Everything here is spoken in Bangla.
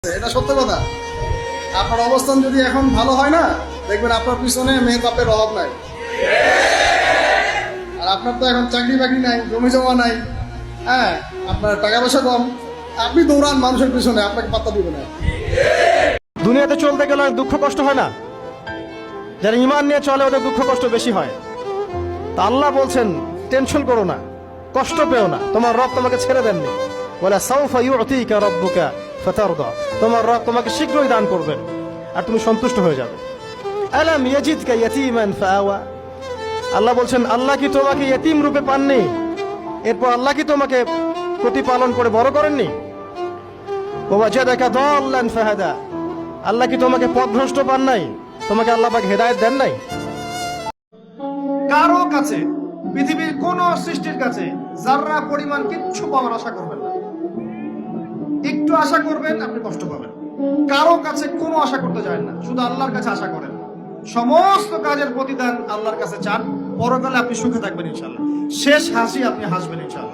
এটা সত্য কথা। আপনার অবস্থান যদি এখন ভালো হয় না, দেখবেন আপনার পিছনে মেয়ে বাপের অভাব নাই। আর আপনার তো এখন চাকরি বাকরি নাই, জমি জমা নাই, হ্যাঁ, আপনার টাকা পয়সা কম, আপনি দৌড়ান মানুষের পিছনে, আপনাকে পাত্তা দিবে না। দুনিয়াতে চলতে গেলে অনেক দুঃখ কষ্ট হয় না? যারা ঈমান নিয়ে চলে ওদের দুঃখ কষ্ট বেশি হয়। তা আল্লাহ বলছেন টেনশন করো না, কষ্ট পেও না, তোমার রব তোমাকে ছেড়ে দেননি। বলে সাউফা ইউতিকা রাব্বুকা ফাতারদা, তোমার রব তোমাকে শীঘ্রই দান করবেন আর তুমি সন্তুষ্ট হয়ে যাবে। আলাম ইয়াজিদকা ইয়াতীমান ফাআওয়া, আল্লাহ বলছেন আল্লাহ কি তোমাকে ইয়েতিম রূপে পাননি, এরপর আল্লাহ কি তোমাকে প্রতিপালন করে বড় করেননি? ওয়াজাদাকা দাল্লান ফাহাদা, আল্লাহ কি তোমাকে পথভ্রষ্ট পান নাই, তোমাকে আল্লাহ পাক হেদায়েত দেন নাই? কারো কাছে, পৃথিবীর কোন সৃষ্টির কাছে যাররা পরিমাণ কিচ্ছু পাওয়ার আশা করবেন না। একটু আশা করবেন আপনি কষ্ট পাবেন। কারো কাছে কোনো আশা করতে যায় না, শুধু আল্লাহর কাছে আশা করেন। সমস্ত কাজের প্রতিদান আল্লাহর কাছে চান, পরকালে আপনি সুখে থাকবেন ইনশাআল্লাহ, শেষ হাসি আপনি হাসবেন ইনশাআল্লাহ।